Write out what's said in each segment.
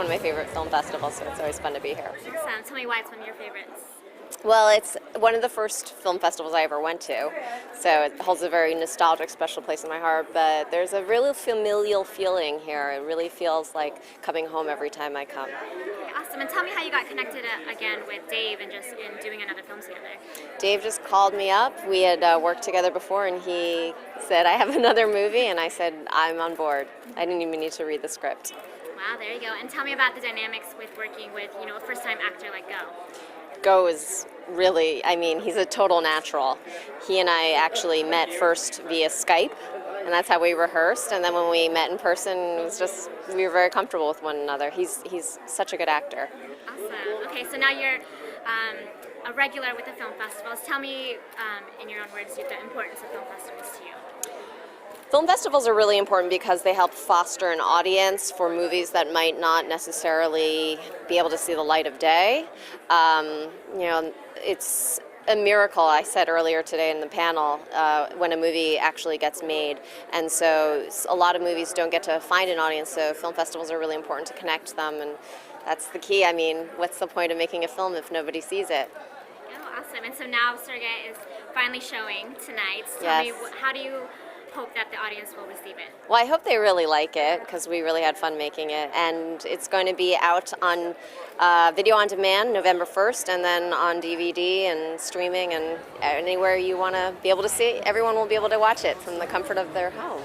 of my favorite film festivals, so it's always fun to be here. Awesome. Tell me why it's one of your favorites. Well, it's one of the first film festivals I ever went to, so it holds a very nostalgic, special place in my heart, but there's a really familial feeling here. It really feels like coming home every time I come. Okay, awesome. And tell me how you got connected again with Dave and just in doing another film together. Dave just called me up. We had worked together before, and he said, I have another movie, and I said, I'm on board. I didn't even need to read the script. Wow, there you go. And tell me about the dynamics with working with, a first-time actor like Go. Go is really, he's a total natural. He and I actually met first via Skype, and that's how we rehearsed. And then when we met in person, it was just, we were very comfortable with one another. He's such a good actor. Awesome. Okay, so now you're a regular with the film festivals. Tell me, in your own words, the importance of film festivals to you. Film festivals are really important because they help foster an audience for movies that might not necessarily be able to see the light of day. It's a miracle, I said earlier today in the panel, when a movie actually gets made. And so a lot of movies don't get to find an audience, so film festivals are really important to connect them, and that's the key. What's the point of making a film if nobody sees it? Oh, awesome. And so now Surrogate is finally showing tonight. So yes. Tell me, how do you hope that the audience will receive it? Well, I hope they really like it because we really had fun making it, and it's going to be out on video on demand November 1st, and then on DVD and streaming and anywhere you want to be able to see it. Everyone will be able to watch it from the comfort of their home.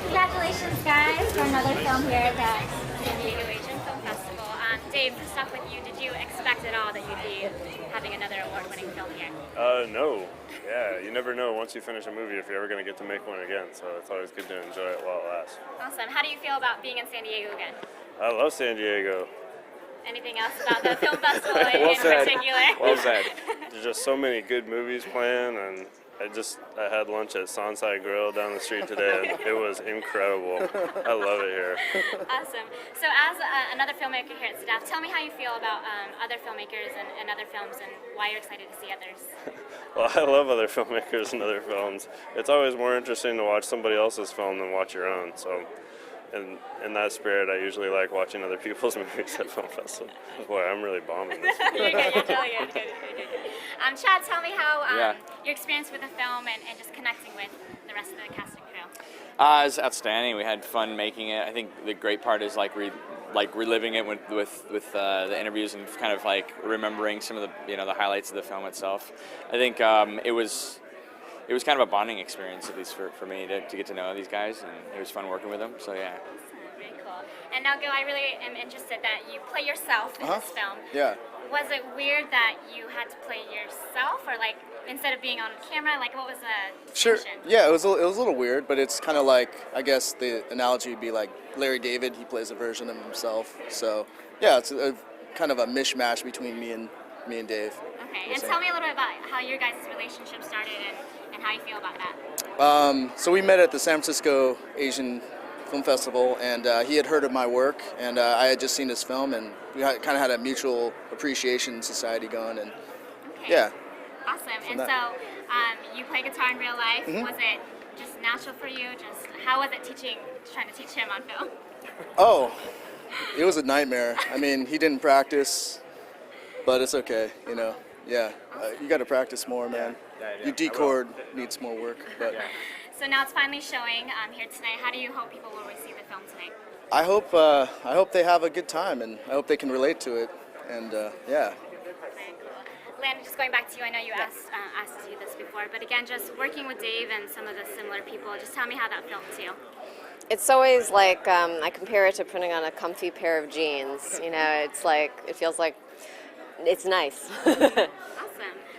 Congratulations, guys, for another film here at the San Diego Asian Film Festival. Dave, to start with you, did you expect at all that you'd be having another award-winning film here? No. Yeah, you never know once you finish a movie if you're ever going to get to make one again, so it's always good to enjoy it while it lasts. Awesome. How do you feel about being in San Diego again? I love San Diego. Anything else about the film festival in particular? Well said. There's just so many good movies playing, and I had lunch at Sunside Grill down the street today, and it was incredible. I love it here. Awesome. So as another filmmaker here at SDAFF, tell me how you feel about other filmmakers and other films, and why you're excited to see others. Well, I love other filmmakers and other films. It's always more interesting to watch somebody else's film than watch your own. So in that spirit, I usually like watching other people's movies at film festivals. Boy, I'm really bombing this. You're good. You're totally good. Chad, tell me how your experience with the film and just connecting with the rest of the cast and crew. It was outstanding. We had fun making it. I think the great part is reliving it with the interviews and kind of like remembering some of the the highlights of the film itself. I think it was kind of a bonding experience, at least for me, to get to know these guys, and it was fun working with them. So yeah. Awesome, very cool. And now, Go, I really am interested that you play yourself in this film. Yeah. Was it weird that you had to play yourself, or instead of being on camera, what was the Sure. tension? Yeah, it was a little weird, but it's kind of like, I guess the analogy would be like Larry David. He plays a version of himself. So yeah, it's kind of a mishmash between me and Dave. Okay, and tell me a little bit about how your guys' relationship started and how you feel about that. So we met at the San Francisco Asian Film Festival, and he had heard of my work, and I had just seen his film, and we kind of had a mutual appreciation society going, and yeah. Awesome. And so you play guitar in real life. Mm-hmm. Was it just natural for you? How was it trying to teach him on film? Oh, it was a nightmare. He didn't practice, but it's okay, Yeah, you got to practice more, man. Your D chord needs more work, but. So now it's finally showing here tonight. How do you hope people will receive the film tonight? I hope they have a good time, and I hope they can relate to it, and yeah. Very cool. Landon, just going back to you, I know you asked you this before, but again, just working with Dave and some of the similar people, just tell me how that felt to you. It's always like, I compare it to putting on a comfy pair of jeans. It's like, it feels like it's nice. Awesome.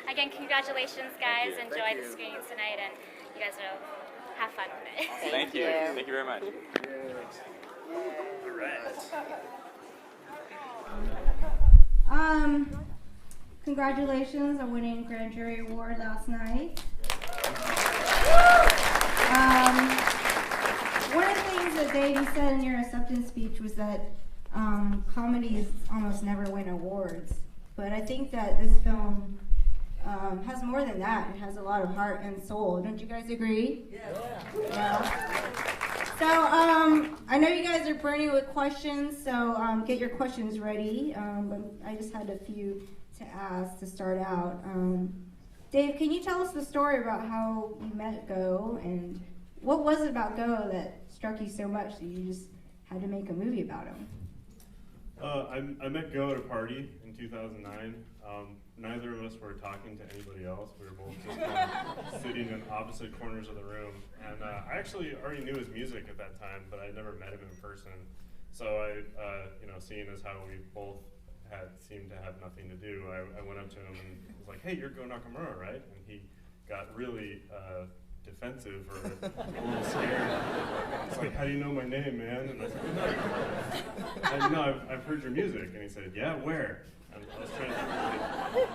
Again, congratulations, guys. Enjoy the screenings tonight, and you guys will have fun with it. Thank you. Thank you very much. Congratulations on winning Grand Jury Award last night. One of the things that Dave said in your acceptance speech was that comedies almost never win awards. But I think that this film has more than that. It has a lot of heart and soul. Don't you guys agree? Yeah. So, I know you guys are burning with questions, so get your questions ready. But I just had a few to ask to start out. Dave, can you tell us the story about how you met Go, and what was it about Go that struck you so much that you just had to make a movie about him? I met Go at a party in 2009. Neither of us were talking to anybody else. We were both just sitting in opposite corners of the room. And I actually already knew his music at that time, but I never met him in person. So I, seeing as how we both seemed to have nothing to do, I went up to him and was like, "Hey, you're Go Nakamura, right?" And he got really defensive or a little scared. He's like, "How do you know my name, man?" And I said, "No, I've heard your music." And he said, "Yeah, where?" And I was trying to think,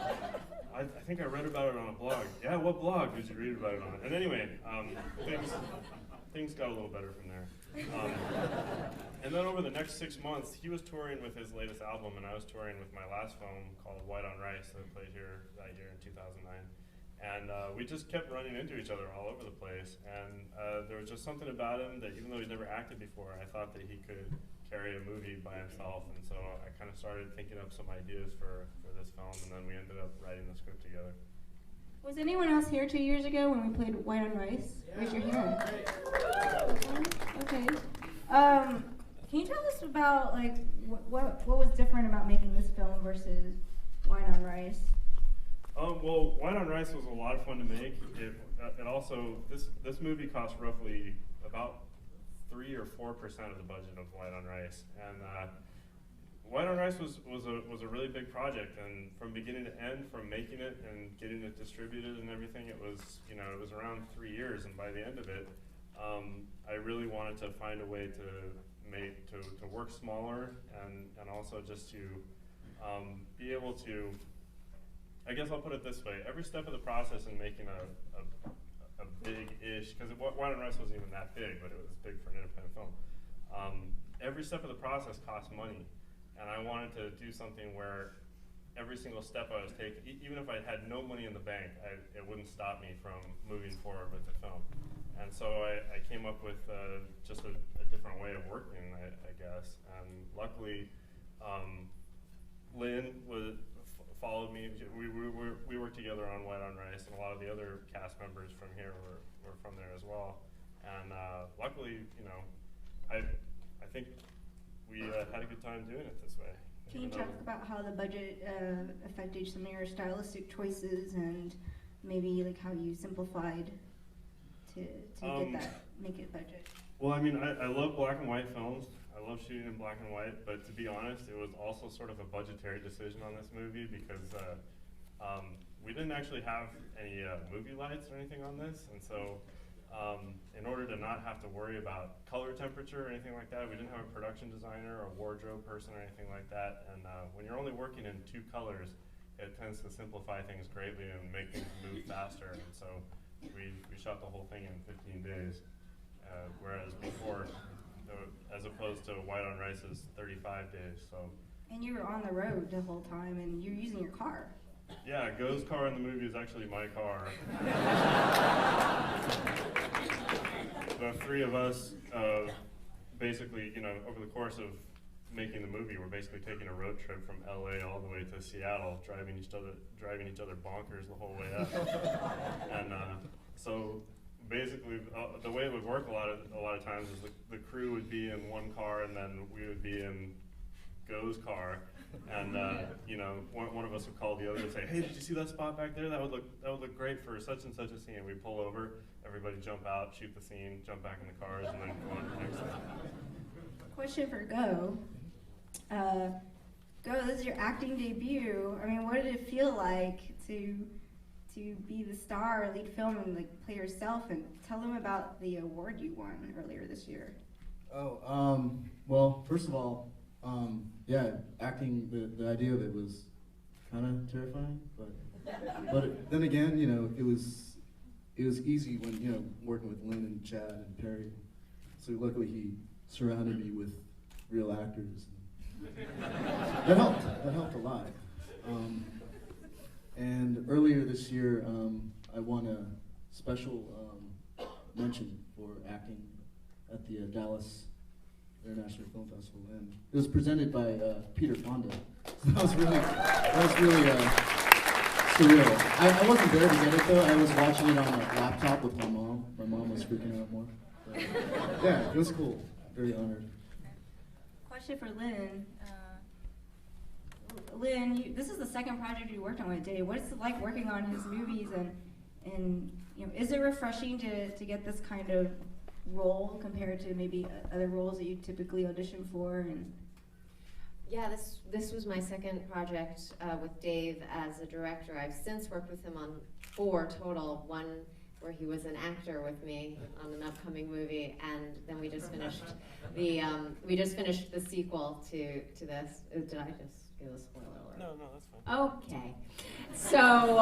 I think I read about it on a blog. "Yeah, what blog did you read about it on?" And anyway, things got a little better from there. And then over the next 6 months, he was touring with his latest album, and I was touring with my last film called White on Rice that played here that year in 2009. And we just kept running into each other all over the place. And there was just something about him that even though he'd never acted before, I thought that he could carry a movie by himself. And so I kind of started thinking up some ideas for this film, and then we ended up writing the script together. Was anyone else here 2 years ago when we played White on Rice? Raise your hand. Okay. Can you tell us about what was different about making this film versus White on Rice? Well, White on Rice was a lot of fun to make. It also this movie cost roughly about 3 or 4% of the budget of White on Rice, and White on Rice was a really big project, and from beginning to end, from making it and getting it distributed and everything, it was around 3 years, and by the end of it, I really wanted to find a way to work smaller and also just to be able to. I guess I'll put it this way: every step of the process in making a big-ish, because White on Rice wasn't even that big, but it was big for an independent film. Every step of the process cost money, and I wanted to do something where every single step I was taking, even if I had no money in the bank, it wouldn't stop me from moving forward with the film. And so I came up with just a different way of working, I guess. And luckily, Lynn followed me. We worked together on White on Rice, and a lot of the other cast members from here were from there as well. And luckily, I think we had a good time doing it this way. Can you talk about how the budget affected some of your stylistic choices, and maybe how you simplified to make it budget? Well, I mean, I love black and white films. I love shooting in black and white, but to be honest, it was also sort of a budgetary decision on this movie because we didn't actually have any movie lights or anything on this, and so in order to not have to worry about color temperature or anything like that, we didn't have a production designer or a wardrobe person or anything like that, and when you're only working in 2 colors, it tends to simplify things greatly and make things move faster, and so we shot the whole thing in 15 days, whereas before, as opposed to White on Rice's 35 days. So. And you were on the road the whole time, and you're using your car. Yeah, Go's car in the movie is actually my car. The 3 of us, basically, over the course of making the movie, we're basically taking a road trip from LA all the way to Seattle, driving each other bonkers the whole way up. And so basically, the way it would work a lot of times is the crew would be in one car, and then we would be in Go's car, and one of us would call the other and say, "Hey, did you see that spot back there? That would look great for such and such a scene." We pull over, everybody jump out, shoot the scene, jump back in the cars, and then go on to the next thing. Question for Go. Go, this is your acting debut. I mean, what did it feel like to be the star, lead film, and play yourself? And tell them about the award you won earlier this year. Well, first of all, acting, the idea of it was kind of terrifying, but then again, it was easy when working with Lynn and Chad and Perry. So luckily he surrounded me with real actors. That helped a lot. And earlier this year, I won a special mention for acting at the Dallas International Film Festival, and it was presented by Peter Fonda. So that was really surreal. I wasn't there to get it though. I was watching it on a laptop with my mom. My mom was freaking out more. But, yeah, it was cool. Very honored. Question for Lynn. Lynn, this is the second project you worked on with Dave. What is it like working on his movies, and is it refreshing to get this kind of role compared to maybe other roles that you typically audition for? And yeah, this was my second project with Dave as a director. I've since worked with him on 4 total. One where he was an actor with me on an upcoming movie, and then we just finished the sequel to this. Did I just give a spoiler alert? No, that's fine. Okay. So,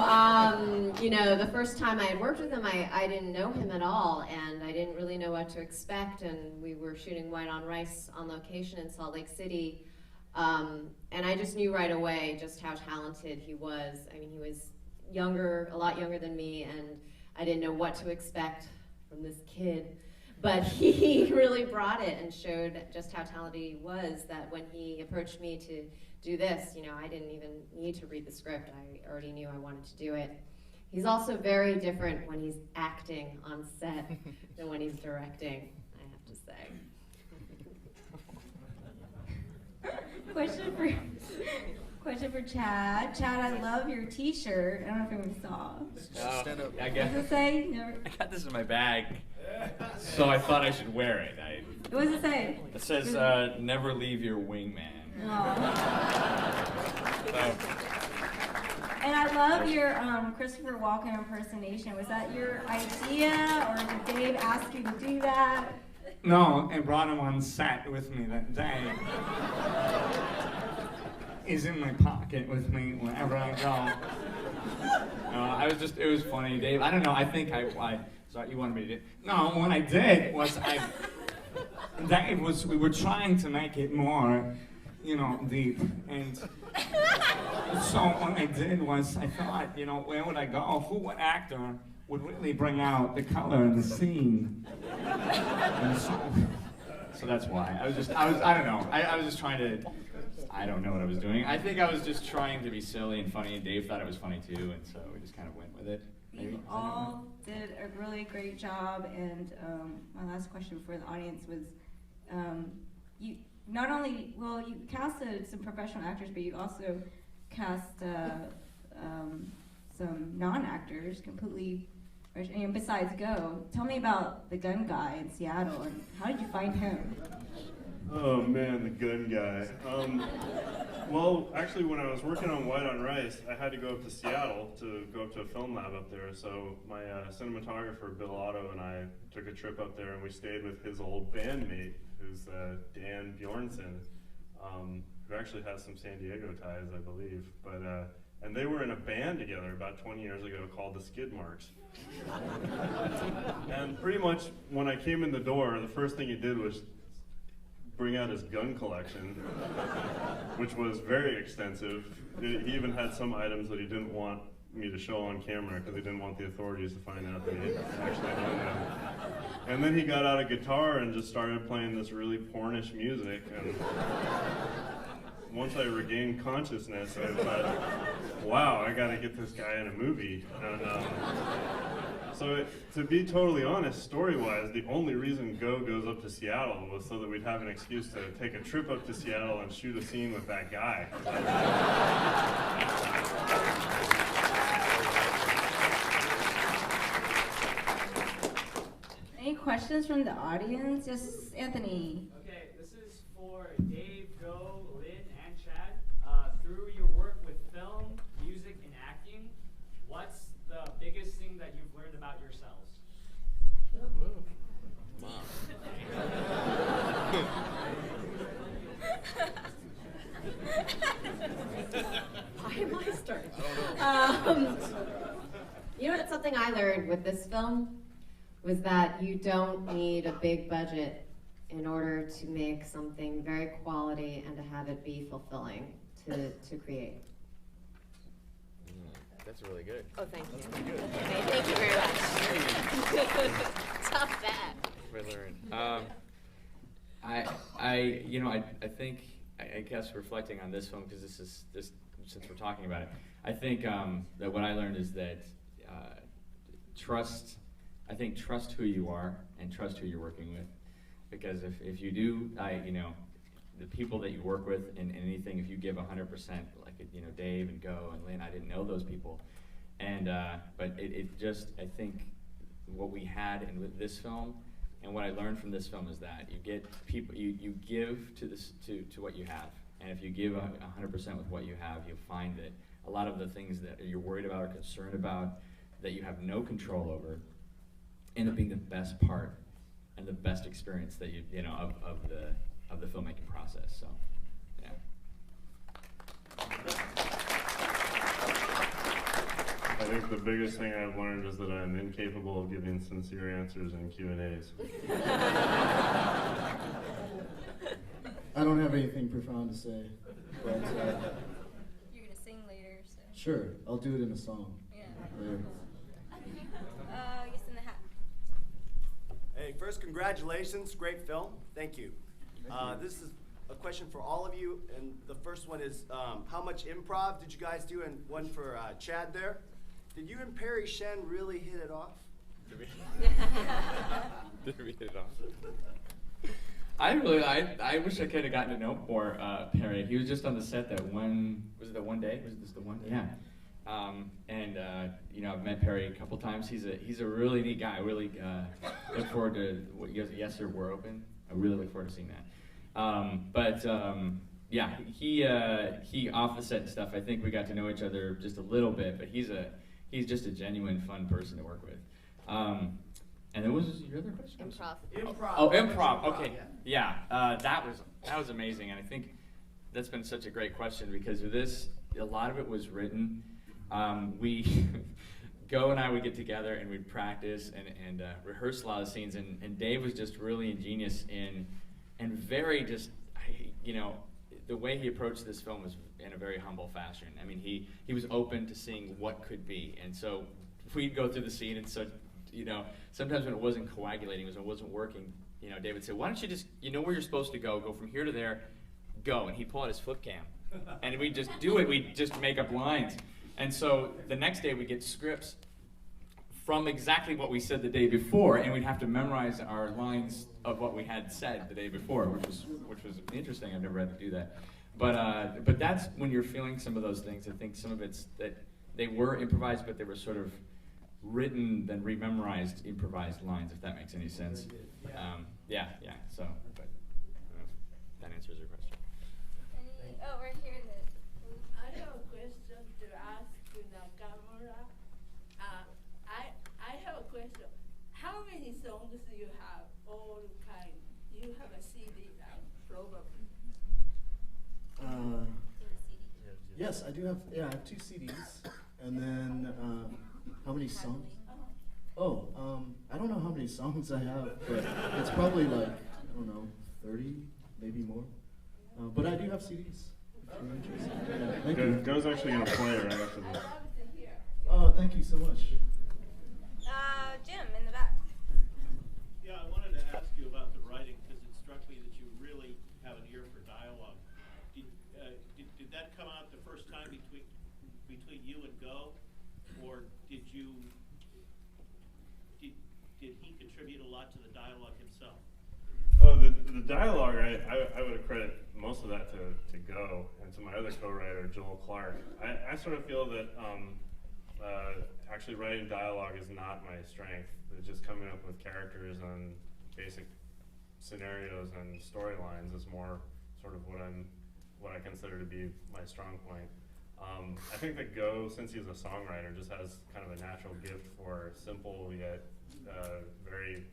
the first time I had worked with him, I didn't know him at all, and I didn't really know what to expect, and we were shooting White on Rice on location in Salt Lake City, and I just knew right away just how talented he was. I mean, he was a lot younger than me, and I didn't know what to expect from this kid, but he really brought it and showed just how talented he was, that when he approached me to do this, I didn't even need to read the script. I already knew I wanted to do it. He's also very different when he's acting on set than when he's directing, I have to say. Question for Chad. Chad, I love your T-shirt. I don't know if anyone saw. Stand up. What does it say? Never. I got this in my bag, so I thought I should wear it. What does it say? It says, never leave your wingman. And I love your Christopher Walken impersonation. Was that your idea, or did Dave ask you to do that? No, I brought him on set with me that day. He's in my pocket with me wherever I go. It was funny, Dave. I don't know, I think sorry, you wanted me to do it. No, what I did was we were trying to make it more, deep. And so what I did was I thought, where would I go? What actor would really bring out the color in the scene? And so that's why. I don't know. I was just trying to, I don't know what I was doing. I think I was just trying to be silly and funny, and Dave thought it was funny too, and so we just kind of went with it. You all did a really great job, and my last question for the audience was, you not only, you casted some professional actors, but you also cast some non-actors completely, besides Go. Tell me about the gun guy in Seattle, and how did you find him? Oh man, the gun guy. Well, actually, when I was working on White on Rice, I had to go up to Seattle to go up to a film lab up there. So my cinematographer, Bill Otto, and I took a trip up there, and we stayed with his old bandmate, who's Dan Bjornson, who actually has some San Diego ties, I believe. But and they were in a band together about 20 years ago called the Skid Marks. And pretty much when I came in the door, the first thing he did was bring out his gun collection, which was very extensive. He even had some items that he didn't want me to show on camera because he didn't want the authorities to find out that he had actually done that. And then he got out a guitar and just started playing this really pornish music. And once I regained consciousness, I thought, wow, I gotta get this guy in a movie. And so to be totally honest, story-wise, the only reason Go goes up to Seattle was so that we'd have an excuse to take a trip up to Seattle and shoot a scene with that guy. Any questions from the audience? Yes, Anthony. Okay, this is for Dave, Go, Lynn, and Chad. Through your work with film, music, and acting, what's the biggest thing that you've learned about yourselves? Wow. Why am I starting? It's something I learned with this film was that you don't need a big budget in order to make something very quality and to have it be fulfilling to create. That's really good. Oh, thank you. Okay, thank you very much. Tough that. We learned. I think, I guess reflecting on this film, because since we're talking about it, I think that what I learned is that trust who you are and trust who you're working with, because if you do, the people that you work with in anything, if you give 100%, like Dave and Go and Lynn, I didn't know those people, and but it just, I think what we had in with this film, and what I learned from this film, is that you get people, you give to what you have, and if you give 100% with what you have, you'll find that a lot of the things that you're worried about or concerned about, that you have no control over, end up being the best part and the best experience that of the filmmaking process. So, yeah. I think the biggest thing I've learned is that I'm incapable of giving sincere answers in Q&As. I don't have anything profound to say, but you're gonna sing later, so. Sure, I'll do it in a song. Yeah. Later. Yes, in the hat. Hey, first, congratulations, great film. Thank you. This is a question for all of you, and the first one is, how much improv did you guys do? And one for Chad there. Did you and Perry Shen really hit it off? Did we hit it off? I wish I could have gotten to know more Perry. He was just on the set that one, was it the one day? Was this the one? Yeah. I've met Perry a couple times. He's a really neat guy. I really look forward to what you guys, Yes Sir, We're Open. I really look forward to seeing that. He off the set and stuff, I think we got to know each other just a little bit, but he's just a genuine fun person to work with. And then what was your other question? Improv. Oh, improv. Okay. Yeah. That was amazing, and I think that's been such a great question, because with this, a lot of it was written. We Go and I would get together and we'd practice and rehearse a lot of scenes, and Dave was just really ingenious and very just, the way he approached this film was in a very humble fashion. I mean, he was open to seeing what could be, and so we'd go through the scene, and so, sometimes when it wasn't coagulating, when it wasn't working, Dave would say, why don't you just, where you're supposed to go from here to there, go, and he'd pull out his flip cam, and we'd just do it, we'd just make up lines. And so the next day we get scripts from exactly what we said the day before, and we'd have to memorize our lines of what we had said the day before, which was interesting. I've never had to do that. But that's when you're feeling some of those things. I think some of it's that they were improvised, but they were sort of written, then rememorized, improvised lines, if that makes any sense. Yeah. So, but that answers your question. Right here. I have a question to ask Nakamura. I have a question. How many songs do you have? All kind. You have a CD, probably. Yes, I do have. Yeah, I have 2 CDs, and then how many songs? Oh, I don't know how many songs I have, but it's probably like, I don't know, 30, maybe more. But I do have CDs. If you're interested. Yeah, thank you. Go's actually going to play right after this. Oh, thank you so much. Jim, in the back. Yeah, I wanted to ask you about the writing, because it struck me that you really have an ear for dialogue. Did that come out the first time between you and Go, or did he contribute a lot to the dialogue himself? Oh, the dialogue, I would credit most of that to Go and to my other co-writer, Joel Clark. I sort of feel that actually writing dialogue is not my strength. It's just coming up with characters and basic scenarios and storylines is more sort of what I consider to be my strong point. I think that Go, since he's a songwriter, just has kind of a natural gift for simple yet very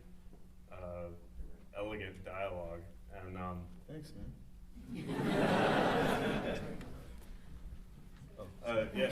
elegant dialogue. And thanks, man. Yeah.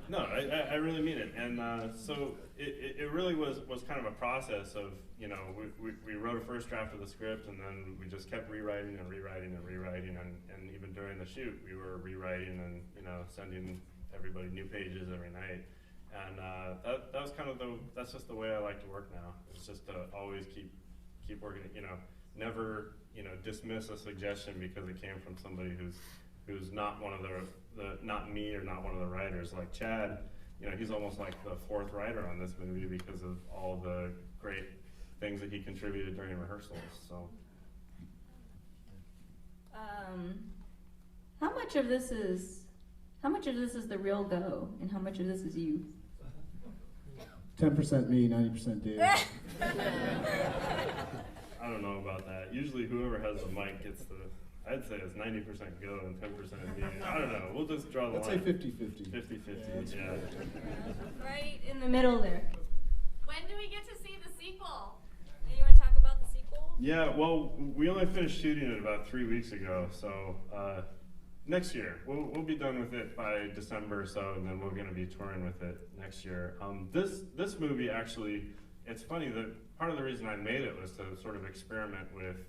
No, I really mean it. And so it really was kind of a process of, we wrote a first draft of the script, and then we just kept rewriting and rewriting and rewriting, and even during the shoot we were rewriting and sending everybody new pages every night. And that was kind of that's just the way I like to work now. It's just to always keep keep working. Never dismiss a suggestion because it came from somebody who's not one of the not me or not one of the writers. Like Chad, he's almost like the fourth writer on this movie because of all the great things that he contributed during rehearsals. So. How much of this is the real Go, and how much of this is you? 10% me, 90% Dave. I don't know about that. Usually whoever has the mic gets I'd say it's 90% Go and 10% me. I don't know. We'll just draw the line. Let's say 50-50. 50-50, yeah. Right in the middle there. When do we get to see the sequel? Hey, you want to talk about the sequel? Yeah, well, we only finished shooting it about 3 weeks ago, so next year. We'll be done with it by December or so, and then we're going to be touring with it next year. This movie actually, it's funny that part of the reason I made it was to sort of experiment with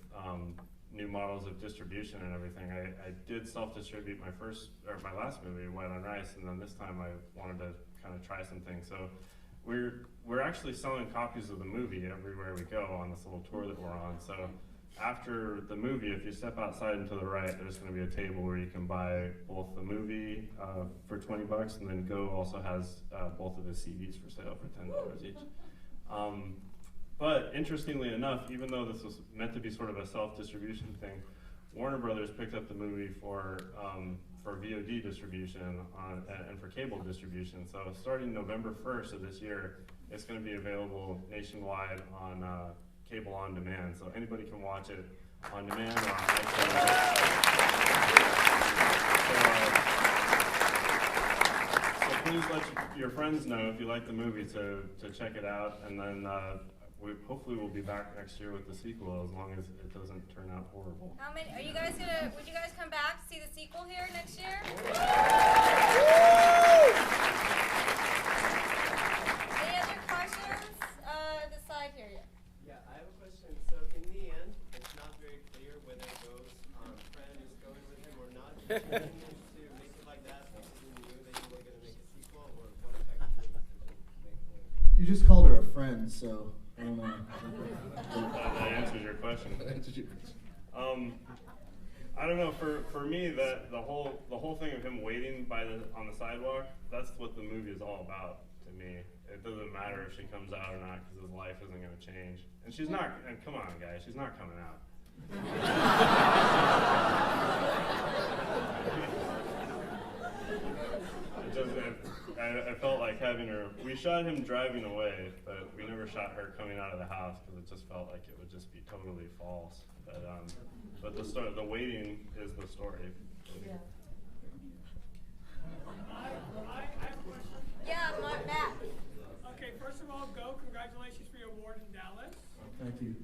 new models of distribution and everything. I did self-distribute my last movie, White on Rice, and then this time I wanted to kind of try some things. So we're actually selling copies of the movie everywhere we go on this little tour that we're on. So after the movie, if you step outside and to the right, there's going to be a table where you can buy both the movie for $20, and then Go also has both of the CDs for sale for $10 each. But interestingly enough, even though this was meant to be sort of a self-distribution thing, Warner Brothers picked up the movie for VOD distribution and for cable distribution. So starting November 1st of this year, it's going to be available nationwide on cable on demand. So anybody can watch it on demand or on iTunes. So please let your friends know if you like the movie to check it out, and then hopefully we'll be back next year with the sequel, as long as it doesn't turn out horrible. Would you guys come back to see the sequel here next year? Any other questions? This side here, Yeah, I have a question. So in the end, it's not very clear whether Go's friend is going with him or not. Did you make it like that because you knew that you were going to make a sequel, or what effect did you make? You just called her a friend, so I don't know. That answers your question. I don't know. For me, that the whole thing of him waiting on the sidewalk, that's what the movie is all about to me. It doesn't matter if she comes out or not, because his life isn't going to change. And she's not. And come on, guys, she's not coming out. I felt like having her. We shot him driving away, but we never shot her coming out of the house because it just felt like it would just be totally false. But the waiting is the story. Yeah. I have a question. Yeah, Matt. Okay, first of all, Go, congratulations for your award in Dallas. Thank you.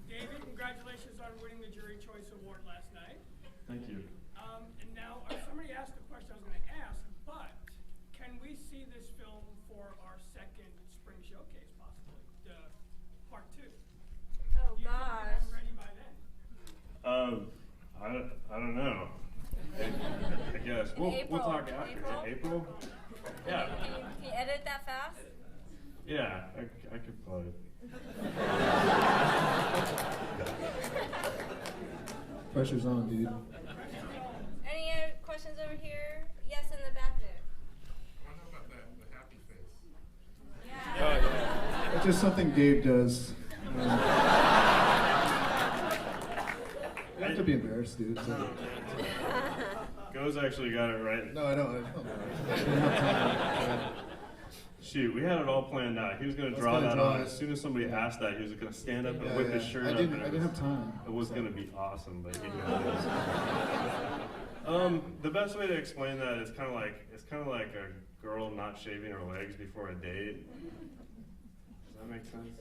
David, congratulations on winning the Jury Choice Award last night. Thank you. And now, somebody asked the question I was going to ask, but can we see this film for our second spring showcase, possibly, the part 2? Oh, gosh. I'm ready by then. I don't know. I guess we'll talk after April. Yeah. Can you edit that fast? Yeah, I could probably. Pressure's on, dude. Any other questions over here? Yes, in the back there. I don't know about the happy face. Yeah. It's just something Dave does. You have to be embarrassed, dude. So. Go's actually got it right. No, I don't. Shoot, we had it all planned out. He was going to draw that on. As soon as somebody asked that, he was going to stand up and whip his shirt up. I didn't have time. It was going to be awesome, but he the best way to explain that is kind of like a girl not shaving her legs before a date. Does that make sense?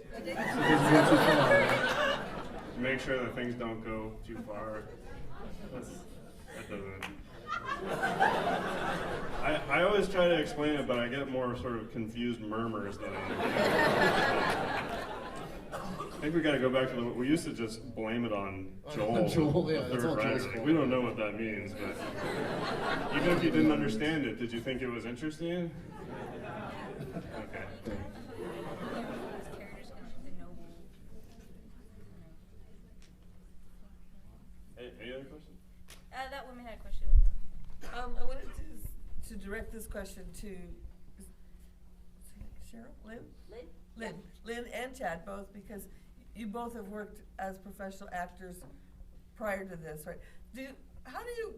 Make sure that things don't go too far. That doesn't. I always try to explain it, but I get more sort of confused murmurs than I think we got to go back to we used to just blame it on Joel, yeah, the third writer. Like, we don't know what that means, but even if you didn't understand it, did you think it was interesting? Okay. this question to Cheryl, Lynn and Chad both, because you both have worked as professional actors prior to this, right? How do you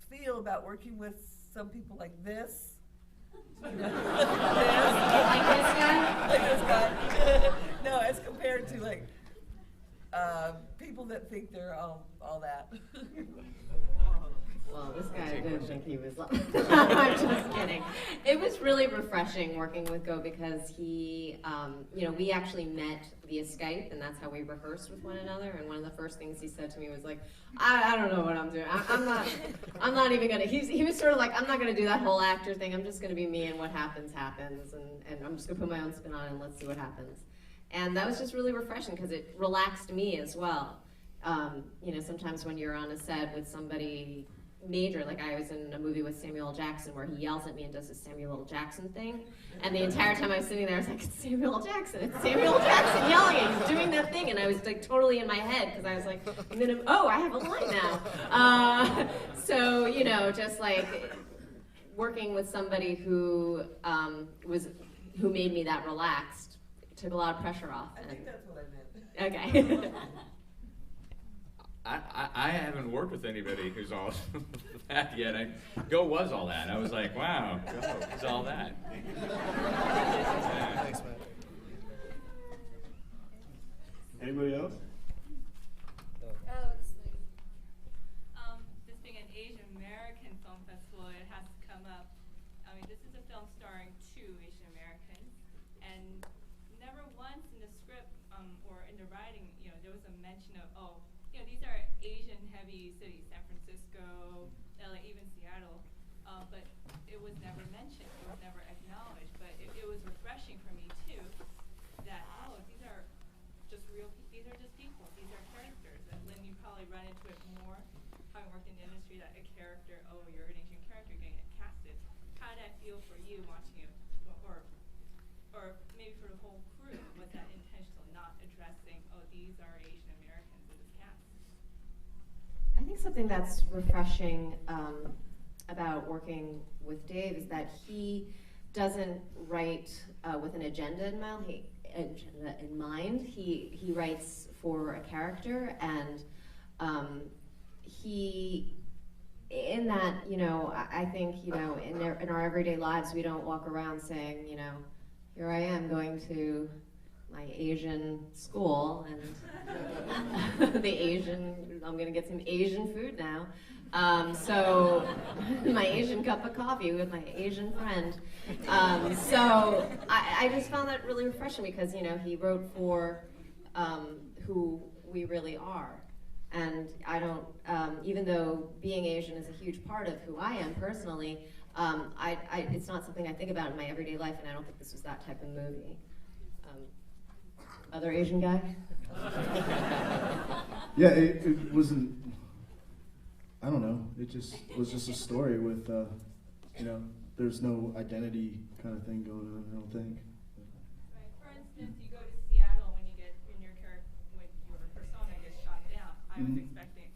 feel about working with some people like this? Like this guy? Like this guy. No, as compared to like people that think they're all that. Well, this guy didn't think he was. I'm just kidding. It was really refreshing working with Go because he, we actually met via Skype, and that's how we rehearsed with one another. And one of the first things he said to me was like, "I don't know what I'm doing. I'm not even gonna." He was sort of like, "I'm not gonna do that whole actor thing. I'm just gonna be me, and what happens happens, and I'm just gonna put my own spin on it, and let's see what happens." And that was just really refreshing because it relaxed me as well. Sometimes when you're on a set with somebody major, like I was in a movie with Samuel L. Jackson where he yells at me and does the Samuel L. Jackson thing, and the entire time I was sitting there I was like, it's Samuel L. Jackson, it's Samuel L. Jackson yelling at he's doing that thing, and I was like totally in my head because I was like, I have a line now. Just like working with somebody who made me that relaxed, it took a lot of pressure off. I think that's what I meant. Okay. I haven't worked with anybody who's all that yet. Go was all that. I was like, wow, Go is all that. Thanks, man. Anybody else? This being an Asian American film festival, it has to come up. I mean, this is a film starring 2 Asian Americans, and never once in the script or in the writing, there was a mention of, these are Asian-heavy cities, San Francisco, LA, even Seattle, but it was never mentioned. It was never acknowledged. But it was refreshing for me too that these are just these are just people. These are characters. And Lynn, you probably run into it more, having worked in the industry, that a character, you're an Asian character getting casted. How did that feel for you watching it, or maybe for the whole crew? Was that intentional, not addressing, these are Asian Americans in this cast? I think something that's refreshing about working with Dave is that he doesn't write with an agenda in mind. He writes for a character, and I think in our everyday lives we don't walk around saying, here I am going to my Asian school and I'm gonna get some Asian food now. So my Asian cup of coffee with my Asian friend. So I just found that really refreshing because, he wrote for who we really are. And I don't, even though being Asian is a huge part of who I am personally, it's not something I think about in my everyday life, and I don't think this was that type of movie. Other Asian guy? Yeah, it wasn't, I don't know, it just was just a story with, there's no identity kind of thing going on, I don't think. Right. For instance, you go to Seattle when your persona gets shot down. I was expecting,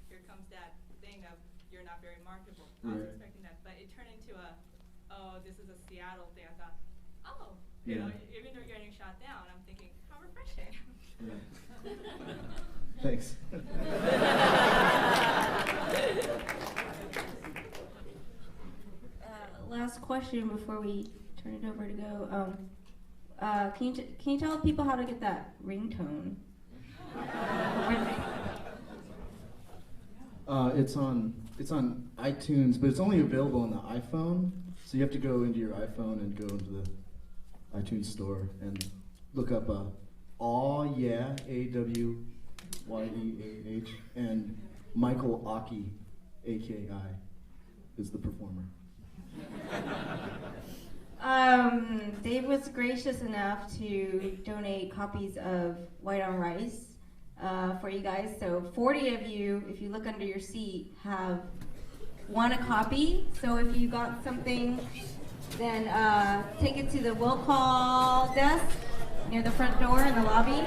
here comes that thing of you're not very marketable. I was expecting that, but it turned into this is a Seattle thing. I thought, even though you're getting shot down, I'm thinking, how refreshing. Yeah. Thanks. Last question before we turn it over to Go. Can you tell people how to get that ringtone? It's on iTunes, but it's only available on the iPhone. So you have to go into your iPhone and go into the iTunes store and look up Aw Yeah, AWYEAH, and Michael Aki, AKI, is the performer. Dave was gracious enough to donate copies of White on Rice for you guys. So 40 of you, if you look under your seat, have won a copy. So if you got something, then take it to the will call desk near the front door in the lobby.